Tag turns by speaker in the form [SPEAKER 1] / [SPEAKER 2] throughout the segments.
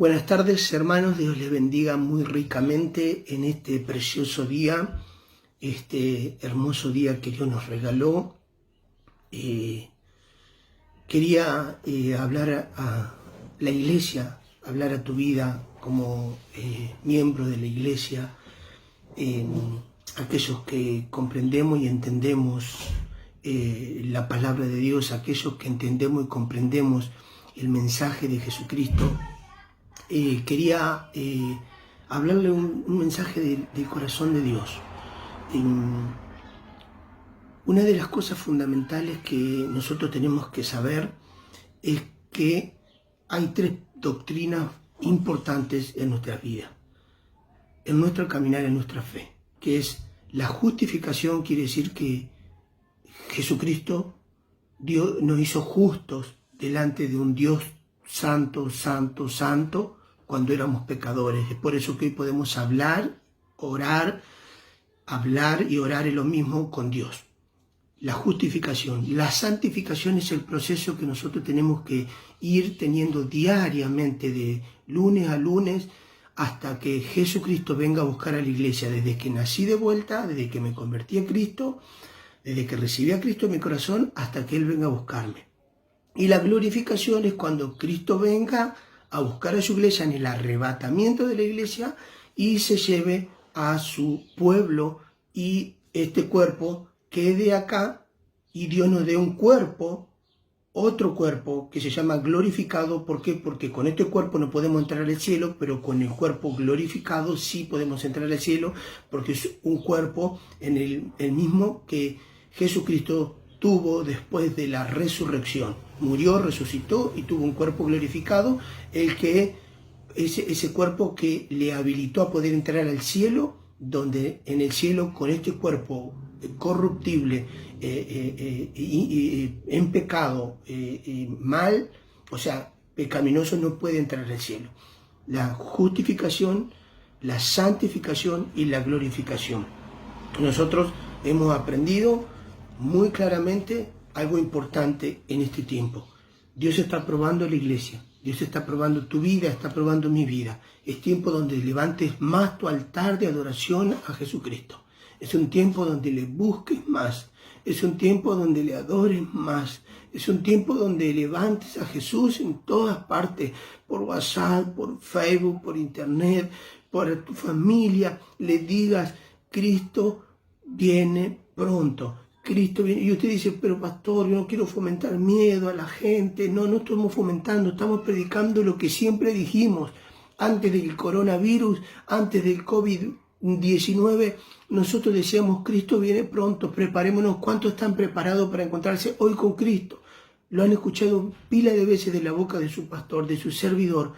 [SPEAKER 1] Buenas tardes, hermanos. Dios les bendiga muy ricamente en este precioso día, este hermoso día que Dios nos regaló. Quería hablar a la iglesia, hablar a tu vida como miembro de la iglesia, aquellos que comprendemos y entendemos la palabra de Dios, aquellos que entendemos y comprendemos el mensaje de Jesucristo. Quería hablarle un mensaje del corazón de Dios. Una de las cosas fundamentales que nosotros tenemos que saber es que hay tres doctrinas importantes en nuestra vida, en nuestro caminar, en nuestra fe, que es la justificación. Quiere decir que Jesucristo Dios nos hizo justos delante de un Dios santo, santo, santo, cuando éramos pecadores. Es por eso que hoy podemos hablar y orar es lo mismo con Dios. La justificación. La santificación es el proceso que nosotros tenemos que ir teniendo diariamente, de lunes a lunes, hasta que Jesucristo venga a buscar a la iglesia. Desde que nací de vuelta, desde que me convertí a Cristo, desde que recibí a Cristo en mi corazón, hasta que Él venga a buscarme. Y la glorificación es cuando Cristo venga a buscar a su iglesia en el arrebatamiento de la iglesia y se lleve a su pueblo y este cuerpo quede acá y Dios nos dé un cuerpo, otro cuerpo que se llama glorificado. ¿Por qué? Porque con este cuerpo no podemos entrar al cielo, pero con el cuerpo glorificado sí podemos entrar al cielo, porque es un cuerpo en el mismo que Jesucristo tuvo después de la resurrección. Murió, resucitó y tuvo un cuerpo glorificado, ese cuerpo que le habilitó a poder entrar al cielo, donde en el cielo con este cuerpo corruptible, en pecado, mal, o sea, pecaminoso, no puede entrar al cielo. La justificación, la santificación y la glorificación. Nosotros hemos aprendido muy claramente algo importante en este tiempo. Dios está probando la iglesia, Dios está probando tu vida, está probando mi vida. Es tiempo donde levantes más tu altar de adoración a Jesucristo. Es un tiempo donde le busques más. Es un tiempo donde le adores más. Es un tiempo donde levantes a Jesús en todas partes, por WhatsApp, por Facebook, por Internet, por tu familia. Le digas, Cristo viene pronto. Cristo viene. Y usted dice, pero pastor, yo no quiero fomentar miedo a la gente. No estamos fomentando, estamos predicando lo que siempre dijimos. Antes del coronavirus, antes del COVID-19, nosotros decíamos, Cristo viene pronto, preparémonos. ¿Cuántos están preparados para encontrarse hoy con Cristo? Lo han escuchado pila de veces de la boca de su pastor, de su servidor,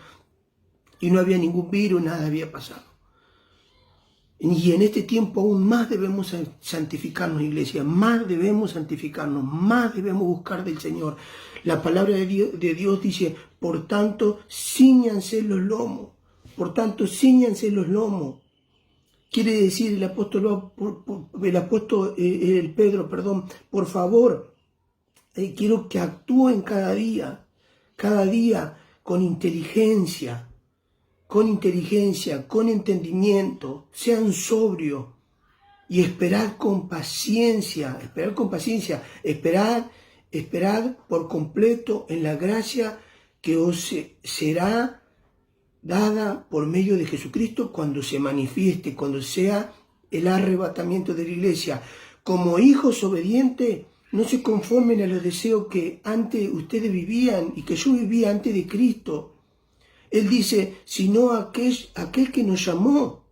[SPEAKER 1] y no había ningún virus, nada había pasado. Y en este tiempo aún más debemos santificarnos, iglesia, más debemos santificarnos, más debemos buscar del Señor. La palabra de Dios dice, por tanto, cíñanse los lomos, Quiere decir el apóstol Pedro, por favor, quiero que actúen cada día, con inteligencia, con entendimiento, sean sobrios y esperad con paciencia, esperad por completo en la gracia que os será dada por medio de Jesucristo cuando se manifieste, cuando sea el arrebatamiento de la iglesia. Como hijos obedientes, no se conformen a los deseos que antes ustedes vivían y que yo vivía antes de Cristo. Él dice, sino aquel que nos llamó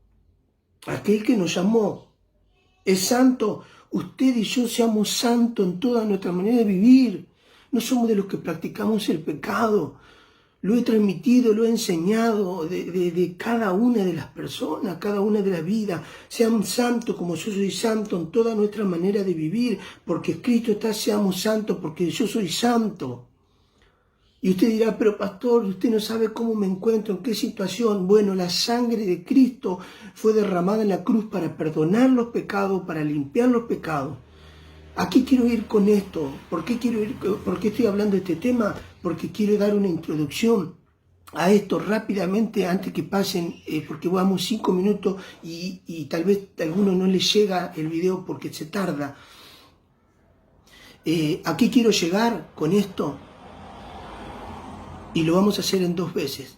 [SPEAKER 1] es santo. Usted y yo seamos santos en toda nuestra manera de vivir. No somos de los que practicamos el pecado. Lo he transmitido, lo he enseñado de cada una de las personas, cada una de las vidas. Sean santos como yo soy santo en toda nuestra manera de vivir, porque Cristo está, seamos santos porque yo soy santo. Y usted dirá, pero pastor, usted no sabe cómo me encuentro, en qué situación. Bueno, la sangre de Cristo fue derramada en la cruz para perdonar los pecados, para limpiar los pecados. ¿A qué quiero ir con esto? ¿Por qué estoy hablando de este tema? Porque quiero dar una introducción a esto rápidamente antes que pasen, porque vamos 5 minutos y tal vez a alguno no le llega el video porque se tarda. ¿A qué quiero llegar con esto? Y lo vamos a hacer en 2 veces.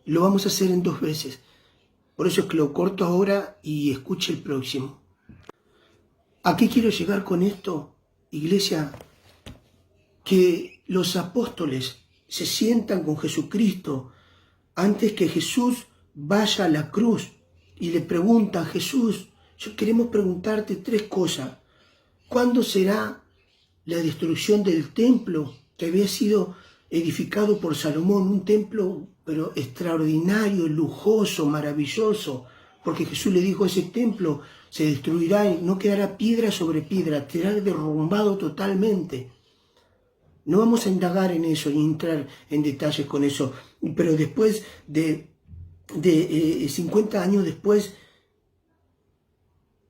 [SPEAKER 1] Lo vamos a hacer en 2 veces. Por eso es que lo corto ahora y escuche el próximo. ¿A qué quiero llegar con esto, iglesia? Que los apóstoles se sientan con Jesucristo antes que Jesús vaya a la cruz y le preguntan: Jesús, queremos preguntarte 3 cosas. ¿Cuándo será la destrucción del templo que había sido edificado por Salomón? Un templo pero extraordinario, lujoso, maravilloso, porque Jesús le dijo: ese templo se destruirá y no quedará piedra sobre piedra, será derrumbado totalmente. No vamos a indagar en eso ni entrar en detalles con eso, pero después de 50 años después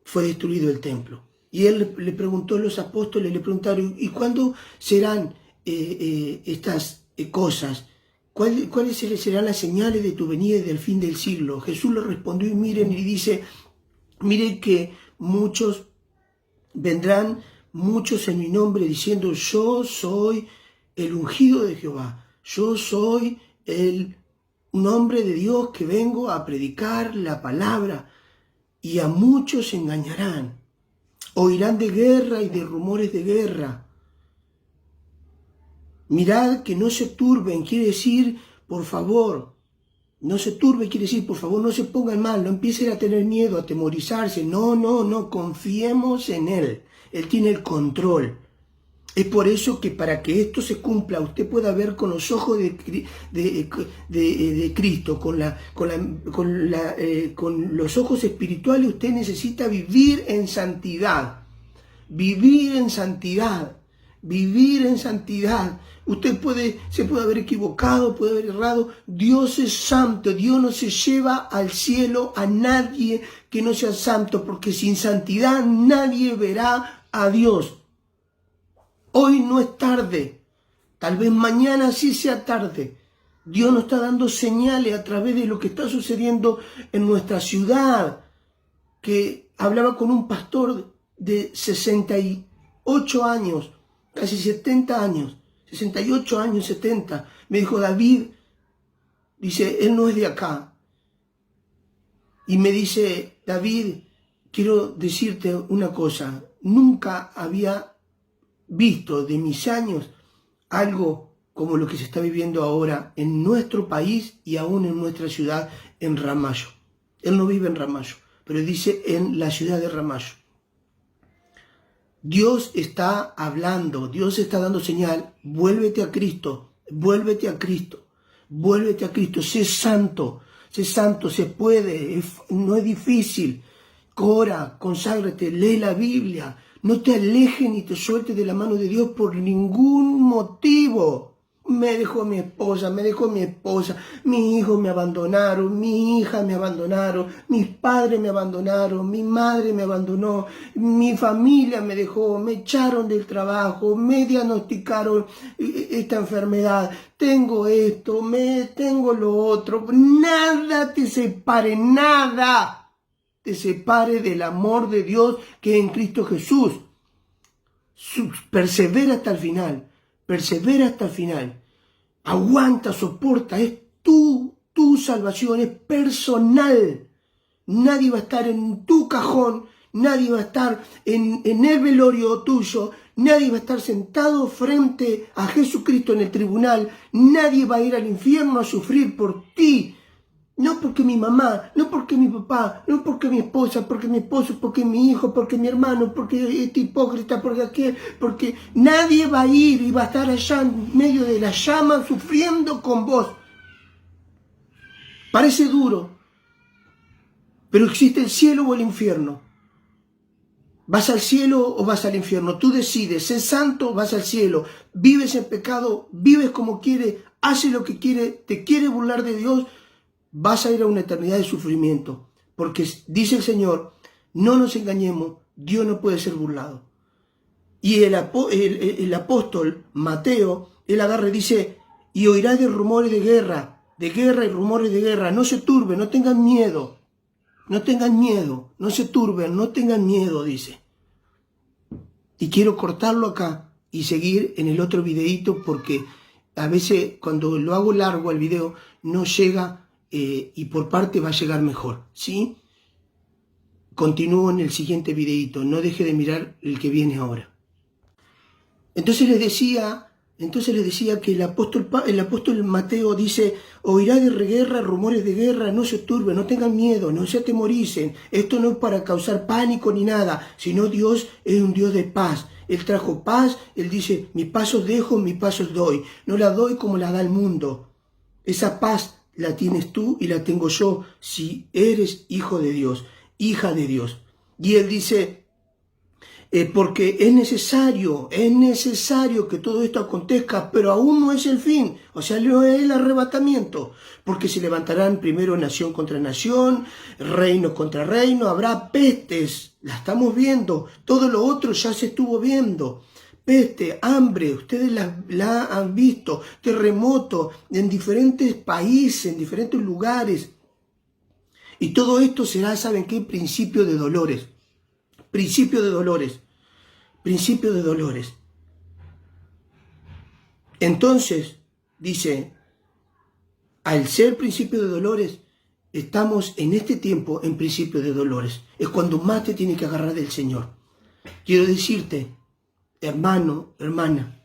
[SPEAKER 1] fue destruido el templo. Y él le preguntó a los apóstoles, le preguntaron: ¿y cuándo serán estas cosas? ¿Cuáles serán las señales de tu venida y del fin del siglo? Jesús le respondió y miren, y dice: miren que muchos vendrán, muchos en mi nombre, diciendo: yo soy el ungido de Jehová, yo soy un hombre de Dios que vengo a predicar la palabra, y a muchos engañarán. Oirán de guerra y de rumores de guerra. Mirad que no se turben, quiere decir, por favor, no se turbe, quiere decir, por favor, no se pongan mal, no empiecen a tener miedo, a atemorizarse. No, confiemos en Él. Él tiene el control. Es por eso que para que esto se cumpla, usted pueda ver con los ojos de Cristo, con los ojos espirituales, usted necesita vivir en santidad. Vivir en santidad. Vivir en santidad. Usted se puede haber equivocado, puede haber errado. Dios es santo. Dios no se lleva al cielo a nadie que no sea santo, porque sin santidad nadie verá a Dios. Hoy no es tarde. Tal vez mañana sí sea tarde. Dios nos está dando señales a través de lo que está sucediendo en nuestra ciudad. Que hablaba con un pastor de 68 años, casi 70 años, 68 años, 70. Me dijo: David, dice, él no es de acá. Y me dice: David, quiero decirte una cosa. Nunca había visto de mis años algo como lo que se está viviendo ahora en nuestro país y aún en nuestra ciudad, en Ramallo. Él no vive en Ramallo, pero dice en la ciudad de Ramallo. Dios está hablando, Dios está dando señal: vuélvete a Cristo, vuélvete a Cristo, vuélvete a Cristo, sé santo, se puede, no es difícil. Ora, conságrate, lee la Biblia, no te alejes ni te sueltes de la mano de Dios por ningún motivo. Me dejó mi esposa, mis hijos me abandonaron, mi hija me abandonaron, mis padres me abandonaron, mi madre me abandonó, mi familia me dejó, me echaron del trabajo, me diagnosticaron esta enfermedad, tengo esto, tengo lo otro. Nada te separe, nada te separe del amor de Dios que es en Cristo Jesús. Persevera hasta el final. Persevera hasta el final. Aguanta, soporta. Es tu salvación, es personal. Nadie va a estar en tu cajón, nadie va a estar en el velorio tuyo, nadie va a estar sentado frente a Jesucristo en el tribunal, nadie va a ir al infierno a sufrir por ti. No porque mi mamá, no porque mi papá, no porque mi esposa, porque mi esposo, porque mi hijo, porque mi hermano, porque este hipócrita, porque aquel, porque nadie va a ir y va a estar allá en medio de la llama sufriendo con vos. Parece duro, pero existe el cielo o el infierno. ¿Vas al cielo o vas al infierno? Tú decides, sé santo, vas al cielo. Vives en pecado, vives como quieres, haces lo que quieres, te quieres burlar de Dios, vas a ir a una eternidad de sufrimiento. Porque dice el Señor, no nos engañemos, Dios no puede ser burlado. Y el apóstol Mateo, él agarra y dice, y oirá de rumores de guerra y rumores de guerra. No se turben, no tengan miedo. No tengan miedo, no se turben, no tengan miedo, dice. Y quiero cortarlo acá y seguir en el otro videíto porque a veces cuando lo hago largo el video no llega y por parte va a llegar mejor, ¿sí? Continúo en el siguiente videíto, no deje de mirar el que viene ahora. Entonces les decía que el apóstol Mateo dice, oirá de guerra, rumores de guerra, no se turben, no tengan miedo, no se atemoricen. Esto no es para causar pánico ni nada, sino Dios es un Dios de paz. Él trajo paz, Él dice, mis pasos dejo, mis pasos doy. No la doy como la da el mundo. Esa paz la tienes tú y la tengo yo si eres hijo de Dios, hija de Dios. Y Él dice, porque es necesario que todo esto acontezca, pero aún no es el fin, o sea, no es el arrebatamiento, porque se levantarán primero nación contra nación, reino contra reino, habrá pestes, la estamos viendo, todo lo otro ya se estuvo viendo, peste, hambre, ustedes la han visto, terremoto en diferentes países, en diferentes lugares, y todo esto será, ¿saben qué? Principio de dolores. Principio de dolores. Entonces, dice, al ser principio de dolores, estamos en este tiempo en principio de dolores. Es cuando más te tiene que agarrar del Señor. Quiero decirte, hermano, hermana,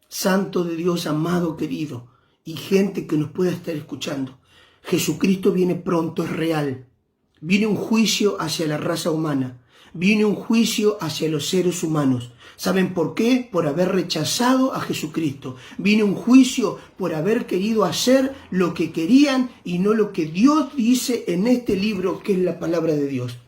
[SPEAKER 1] santo de Dios, amado, querido, y gente que nos pueda estar escuchando, Jesucristo viene pronto, es real. Viene un juicio hacia la raza humana. Viene un juicio hacia los seres humanos. ¿Saben por qué? Por haber rechazado a Jesucristo. Viene un juicio por haber querido hacer lo que querían y no lo que Dios dice en este libro, que es la palabra de Dios.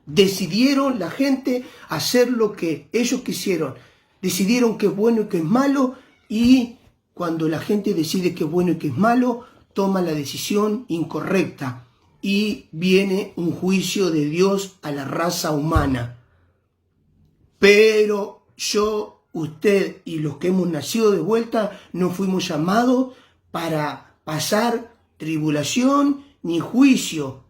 [SPEAKER 1] Decidieron la gente hacer lo que ellos quisieron. Decidieron qué es bueno y qué es malo, y cuando la gente decide qué es bueno y qué es malo, toma la decisión incorrecta. Y viene un juicio de Dios a la raza humana. Pero yo, usted y los que hemos nacido de vuelta no fuimos llamados para pasar tribulación ni juicio.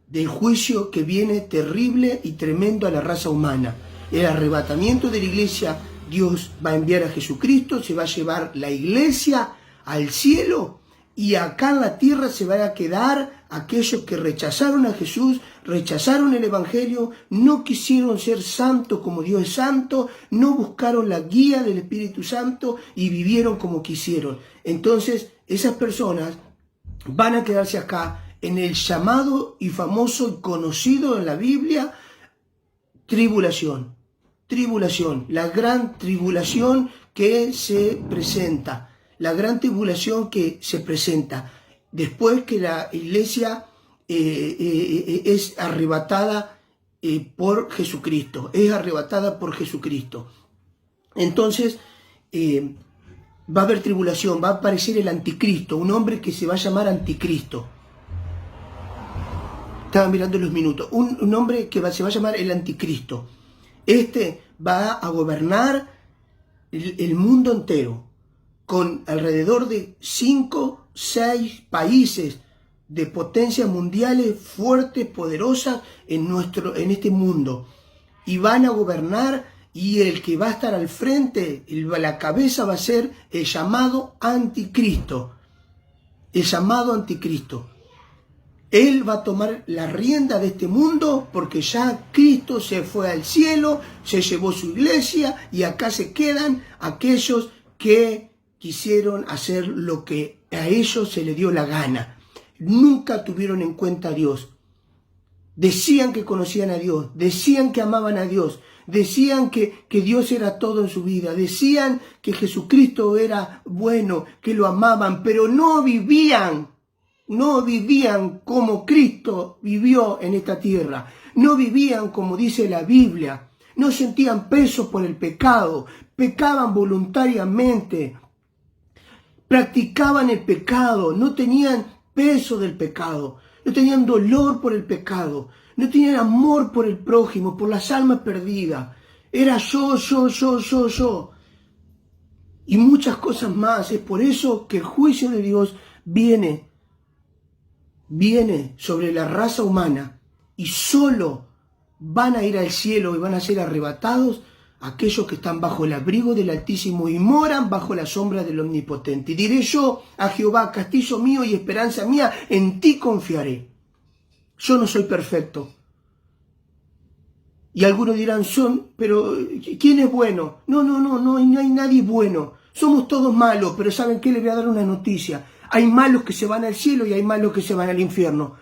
[SPEAKER 1] Del juicio que viene terrible y tremendo a la raza humana. El arrebatamiento de la iglesia, Dios va a enviar a Jesucristo, se va a llevar la iglesia al cielo. Y acá en la tierra se van a quedar aquellos que rechazaron a Jesús, rechazaron el Evangelio, no quisieron ser santos como Dios es santo, no buscaron la guía del Espíritu Santo y vivieron como quisieron. Entonces, esas personas van a quedarse acá en el llamado y famoso y conocido en la Biblia, tribulación. Tribulación, la gran tribulación que se presenta. La gran tribulación que se presenta después que la iglesia es arrebatada por Jesucristo, es arrebatada por Jesucristo. Entonces va a haber tribulación, va a aparecer el anticristo, un hombre que se va a llamar anticristo. Estaba mirando los minutos, un hombre que se va a llamar el anticristo. Este va a gobernar el mundo entero, con alrededor de 5, 6 países de potencias mundiales fuertes, poderosas en este mundo. Y van a gobernar, y el que va a estar al frente, la cabeza va a ser el llamado anticristo. El llamado anticristo. Él va a tomar la rienda de este mundo porque ya Cristo se fue al cielo, se llevó su iglesia y acá se quedan aquellos que quisieron hacer lo que a ellos se les dio la gana. Nunca tuvieron en cuenta a Dios. Decían que conocían a Dios, decían que amaban a Dios, decían que Dios era todo en su vida, decían que Jesucristo era bueno, que lo amaban, pero no vivían como Cristo vivió en esta tierra, no vivían como dice la Biblia, no sentían peso por el pecado, pecaban voluntariamente, practicaban el pecado, no tenían peso del pecado, no tenían dolor por el pecado, no tenían amor por el prójimo, por las almas perdidas. Era yo. y muchas cosas más. Es por eso que el juicio de Dios viene sobre la raza humana, y solo van a ir al cielo y van a ser arrebatados aquellos que están bajo el abrigo del Altísimo y moran bajo la sombra del Omnipotente. Y diré yo a Jehová, castillo mío y esperanza mía, en ti confiaré. Yo no soy perfecto. Y algunos dirán, pero ¿quién es bueno? No hay nadie bueno. Somos todos malos, pero ¿saben qué? Les voy a dar una noticia. Hay malos que se van al cielo y hay malos que se van al infierno.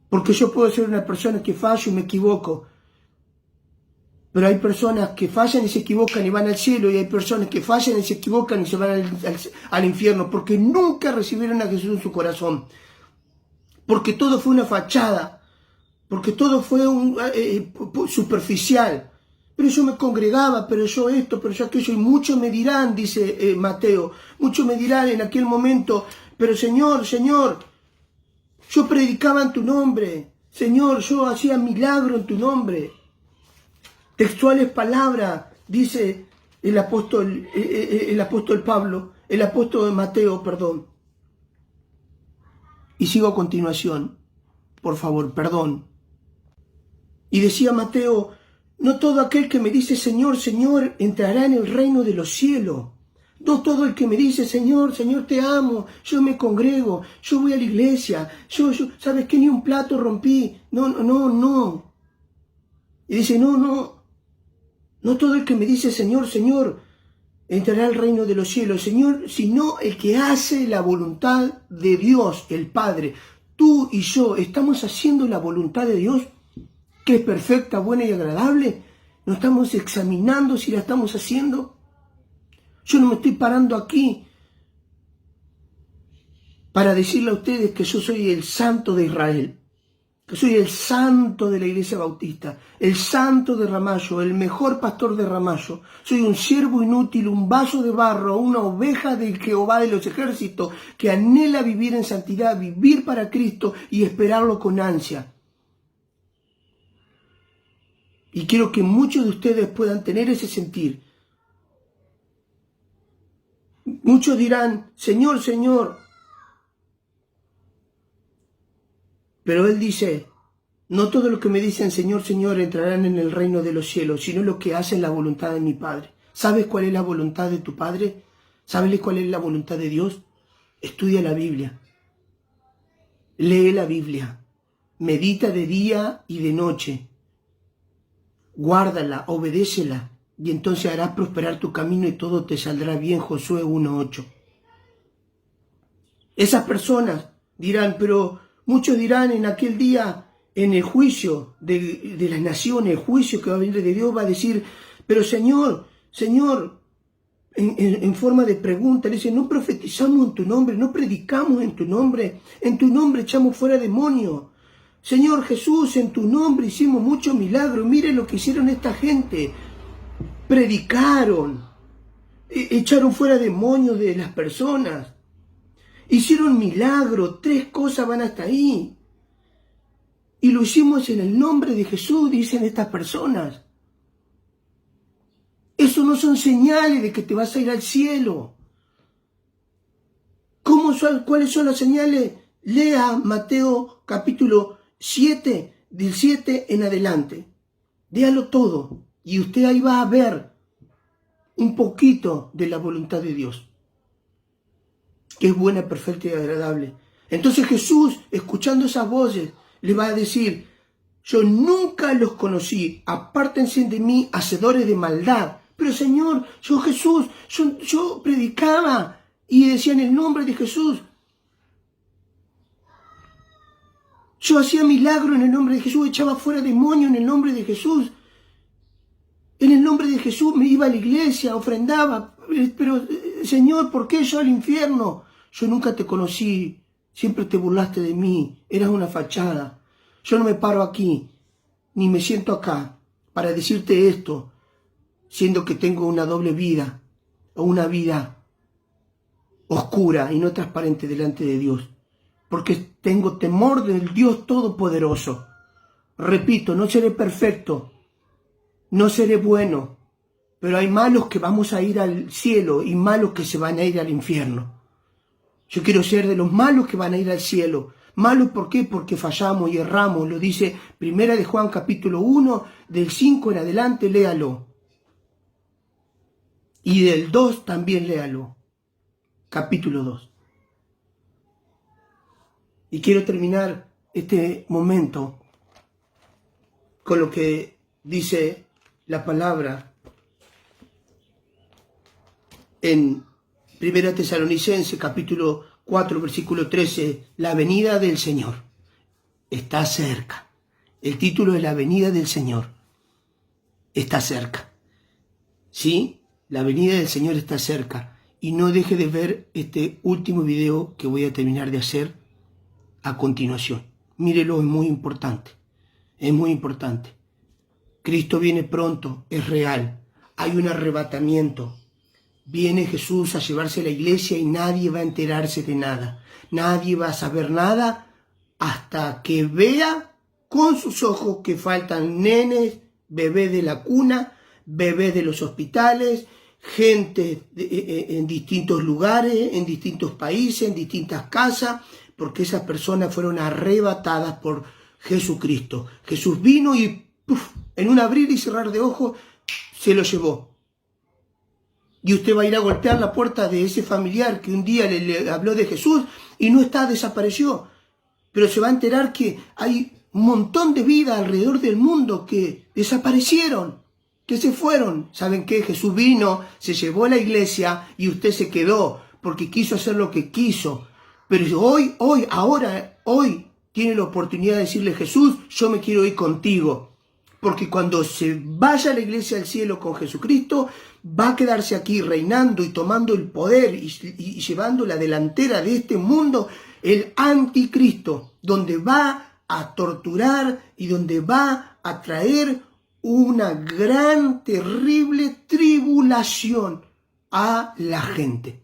[SPEAKER 1] Porque yo puedo ser una persona que fallo y me equivoco. Pero hay personas que fallan y se equivocan y van al cielo, y hay personas que fallan y se equivocan y se van al infierno, porque nunca recibieron a Jesús en su corazón. Porque todo fue una fachada, porque todo fue superficial. Pero yo me congregaba, pero yo esto, pero yo aquello, y muchos me dirán, dice Mateo, muchos me dirán en aquel momento, pero Señor, yo predicaba en tu nombre, Señor, yo hacía milagro en tu nombre. Textuales palabras, dice el apóstol Mateo, perdón. Y sigo a continuación, por favor, perdón. Y decía Mateo, no todo aquel que me dice Señor, Señor, entrará en el reino de los cielos. No todo el que me dice Señor, Señor, te amo, yo me congrego, yo voy a la iglesia, yo ¿sabes qué? Ni un plato rompí. No. Y dice, no todo el que me dice Señor, Señor, entrará al reino de los cielos, Señor, sino el que hace la voluntad de Dios, el Padre. Tú y yo estamos haciendo la voluntad de Dios, que es perfecta, buena y agradable. ¿No estamos examinando si la estamos haciendo? Yo no me estoy parando aquí para decirle a ustedes que yo soy el santo de Israel, que soy el santo de la Iglesia Bautista, el santo de Ramallo, el mejor pastor de Ramallo. Soy un siervo inútil, un vaso de barro, una oveja del Jehová de los ejércitos que anhela vivir en santidad, vivir para Cristo y esperarlo con ansia. Y quiero que muchos de ustedes puedan tener ese sentir. Muchos dirán, Señor, Señor. Pero Él dice, no todos los que me dicen Señor, Señor entrarán en el reino de los cielos, sino los que hacen la voluntad de mi Padre. ¿Sabes cuál es la voluntad de tu Padre? ¿Sabes cuál es la voluntad de Dios? Estudia la Biblia. Lee la Biblia. Medita de día y de noche. Guárdala, obedécela, y entonces harás prosperar tu camino y todo te saldrá bien. Josué 1:8. Esas personas dirán, pero muchos dirán en aquel día, en el juicio de las naciones, el juicio que va a venir de Dios, va a decir, pero Señor, en forma de pregunta, le dice, no profetizamos en tu nombre, no predicamos en tu nombre echamos fuera demonios. Señor Jesús, en tu nombre hicimos muchos milagros. Mire lo que hicieron esta gente. Predicaron, echaron fuera demonios de las personas, hicieron milagros, 3 cosas van hasta ahí. Y lo hicimos en el nombre de Jesús, dicen estas personas. Eso no son señales de que te vas a ir al cielo. ¿Cuáles son las señales? Lea Mateo capítulo 7, del 7 en adelante. Léalo todo y usted ahí va a ver un poquito de la voluntad de Dios, que es buena, perfecta y agradable. Entonces Jesús, escuchando esas voces, le va a decir, yo nunca los conocí, apártense de mí, hacedores de maldad. Pero Señor, yo predicaba y decía en el nombre de Jesús. Yo hacía milagro en el nombre de Jesús, echaba fuera demonios en el nombre de Jesús. En el nombre de Jesús me iba a la iglesia, ofrendaba. Pero Señor, ¿por qué yo al infierno? Yo nunca te conocí, siempre te burlaste de mí, eras una fachada. Yo no me paro aquí, ni me siento acá para decirte esto, siendo que tengo una doble vida, o una vida oscura y no transparente delante de Dios. Porque tengo temor del Dios Todopoderoso. Repito, no seré perfecto, no seré bueno, pero hay malos que vamos a ir al cielo y malos que se van a ir al infierno. Yo quiero ser de los malos que van a ir al cielo. ¿Malos por qué? Porque fallamos y erramos. Lo dice 1 de Juan capítulo 1, del 5 en adelante, léalo. Y del 2 también léalo. Capítulo 2. Y quiero terminar este momento con lo que dice la palabra en 1 Tesalonicenses capítulo 4 versículo 13, la venida del Señor está cerca. El título es la venida del Señor está cerca. ¿Sí? La venida del Señor está cerca. Y no deje de ver este último video que voy a terminar de hacer a continuación. Mírelo, es muy importante. Es muy importante. Cristo viene pronto, es real. Hay un arrebatamiento. Viene Jesús a llevarse a la iglesia y nadie va a enterarse de nada. Nadie va a saber nada hasta que vea con sus ojos que faltan nenes, bebés de la cuna, bebés de los hospitales, gente en distintos lugares, en distintos países, en distintas casas, porque esas personas fueron arrebatadas por Jesucristo. Jesús vino y en un abrir y cerrar de ojos se lo llevó. Y usted va a ir a golpear la puerta de ese familiar que un día le habló de Jesús y no está, desapareció. Pero se va a enterar que hay un montón de vidas alrededor del mundo que desaparecieron, que se fueron. ¿Saben qué? Jesús vino, se llevó a la iglesia y usted se quedó porque quiso hacer lo que quiso. Pero hoy tiene la oportunidad de decirle: Jesús, yo me quiero ir contigo. Porque cuando se vaya a la iglesia al cielo con Jesucristo, va a quedarse aquí reinando y tomando el poder y llevando la delantera de este mundo, el anticristo, donde va a torturar y donde va a traer una gran, terrible tribulación a la gente.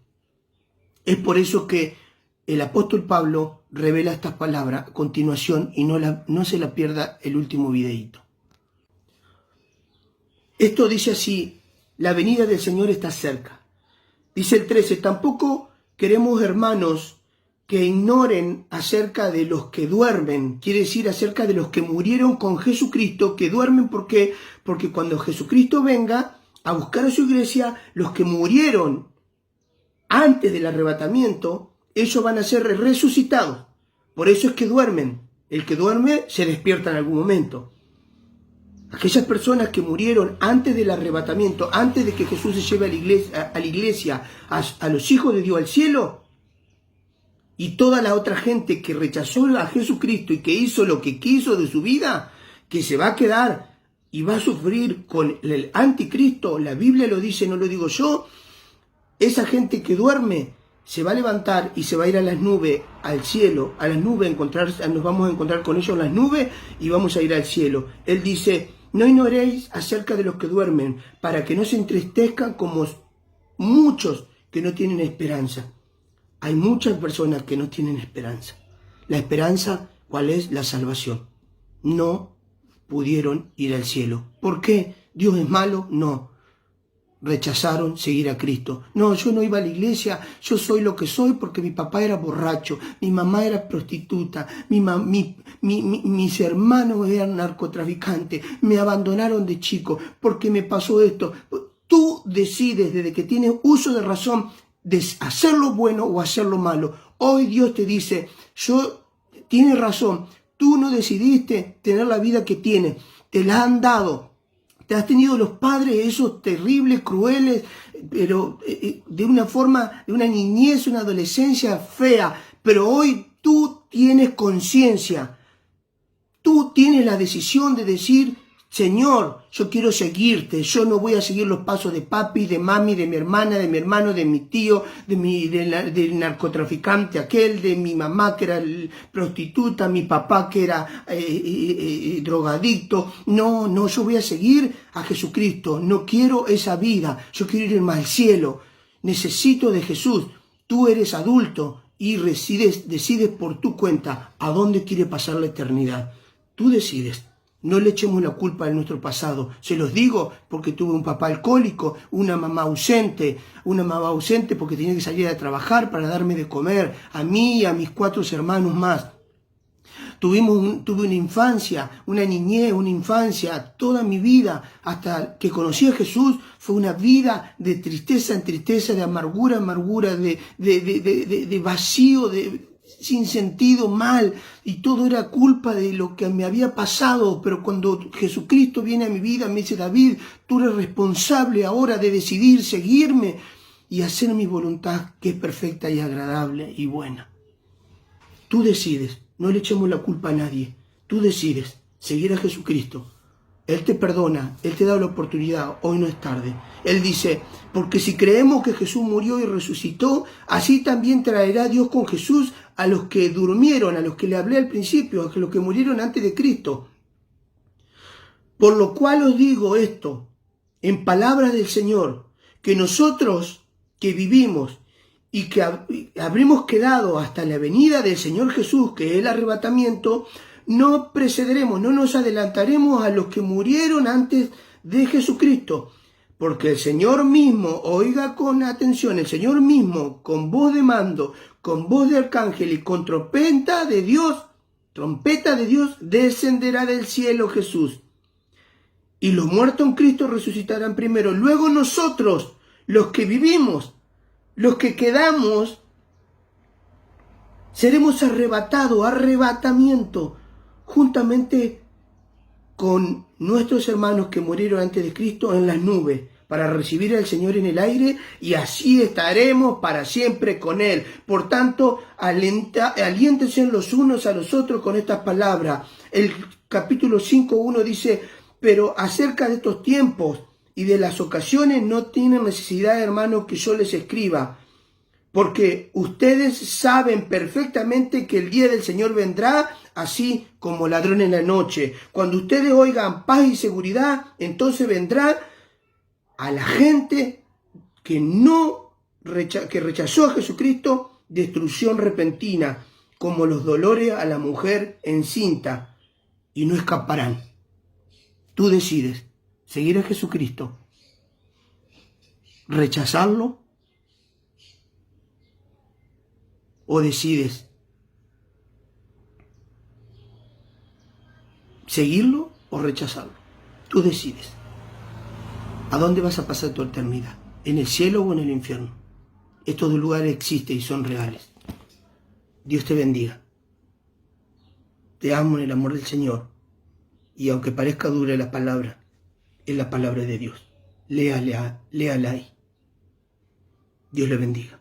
[SPEAKER 1] Es por eso que el apóstol Pablo revela estas palabras a continuación y no se la pierda el último videíto. Esto dice así: la venida del Señor está cerca. Dice el 13, tampoco queremos, hermanos, que ignoren acerca de los que duermen. Quiere decir acerca de los que murieron con Jesucristo, que duermen. ¿Por qué? Porque cuando Jesucristo venga a buscar a su iglesia, los que murieron antes del arrebatamiento, ellos van a ser resucitados. Por eso es que duermen. El que duerme se despierta en algún momento. Aquellas personas que murieron antes del arrebatamiento, antes de que Jesús se lleve a la iglesia, a los hijos de Dios al cielo, y toda la otra gente que rechazó a Jesucristo y que hizo lo que quiso de su vida, que se va a quedar y va a sufrir con el anticristo, la Biblia lo dice, no lo digo yo, esa gente que duerme se va a levantar y se va a ir a las nubes, al cielo, a las nubes, nos vamos a encontrar con ellos en las nubes y vamos a ir al cielo. Él dice: no ignoréis acerca de los que duermen, para que no se entristezcan como muchos que no tienen esperanza. Hay muchas personas que no tienen esperanza. La esperanza, ¿cuál es? La salvación. No pudieron ir al cielo. ¿Por qué? ¿Dios es malo? No. Rechazaron seguir a Cristo. No, yo no iba a la iglesia, yo soy lo que soy porque mi papá era borracho, mi mamá era prostituta, mis hermanos eran narcotraficantes, me abandonaron de chico porque me pasó esto. Tú decides desde que tienes uso de razón de hacer lo bueno o hacer lo malo. Hoy Dios te dice: tienes razón, tú no decidiste tener la vida que tienes, te la han dado. Te has tenido los padres esos terribles, crueles, pero de una forma, de una niñez, una adolescencia fea. Pero hoy tú tienes conciencia. Tú tienes la decisión de decir: Señor, yo quiero seguirte. Yo no voy a seguir los pasos de papi, de mami, de mi hermana, de mi hermano, de mi tío, del narcotraficante aquel, de mi mamá que era prostituta, mi papá que era drogadicto. No, yo voy a seguir a Jesucristo. No quiero esa vida. Yo quiero irme al cielo. Necesito de Jesús. Tú eres adulto y decides por tu cuenta a dónde quiere pasar la eternidad. Tú decides. No le echemos la culpa de nuestro pasado. Se los digo porque tuve un papá alcohólico, una mamá ausente porque tenía que salir a trabajar para darme de comer, a mí y a mis 4 hermanos más. Tuve una infancia, una niñez, una infancia, toda mi vida, hasta que conocí a Jesús, fue una vida de tristeza en tristeza, de amargura en amargura, de vacío, sin sentido, mal, y todo era culpa de lo que me había pasado. Pero cuando Jesucristo viene a mi vida, me dice: David, tú eres responsable ahora de decidir seguirme y hacer mi voluntad, que es perfecta y agradable y buena. Tú decides, no le echemos la culpa a nadie. Tú decides seguir a Jesucristo. Él te perdona, Él te da la oportunidad, hoy no es tarde. Él dice: porque si creemos que Jesús murió y resucitó, así también traerá Dios con Jesús a los que durmieron, a los que le hablé al principio, a los que murieron antes de Cristo. Por lo cual os digo esto, en palabras del Señor, que nosotros que vivimos y que habremos quedado hasta la venida del Señor Jesús, que es el arrebatamiento, no precederemos, no nos adelantaremos a los que murieron antes de Jesucristo. Porque el Señor mismo, oiga con atención, el Señor mismo, con voz de mando, con voz de arcángel y con trompeta de Dios, descenderá del cielo Jesús. Y los muertos en Cristo resucitarán primero. Luego nosotros, los que vivimos, los que quedamos, seremos arrebatados, arrebatamiento, juntamente con nuestros hermanos que murieron antes de Cristo en las nubes, para recibir al Señor en el aire, y así estaremos para siempre con Él. Por tanto, aliéntense los unos a los otros con estas palabras. El capítulo 5:1 dice: pero acerca de estos tiempos y de las ocasiones no tienen necesidad, hermanos, que yo les escriba, porque ustedes saben perfectamente que el día del Señor vendrá así como ladrón en la noche. Cuando ustedes oigan paz y seguridad, entonces vendrá a la gente que rechazó a Jesucristo, destrucción repentina, como los dolores a la mujer encinta, y no escaparán. Tú decides seguir a Jesucristo, rechazarlo, o decides seguirlo o rechazarlo. Tú decides. ¿A dónde vas a pasar tu eternidad? ¿En el cielo o en el infierno? Estos dos lugares existen y son reales. Dios te bendiga. Te amo en el amor del Señor. Y aunque parezca dura la palabra, es la palabra de Dios. Léala ahí. Dios le bendiga.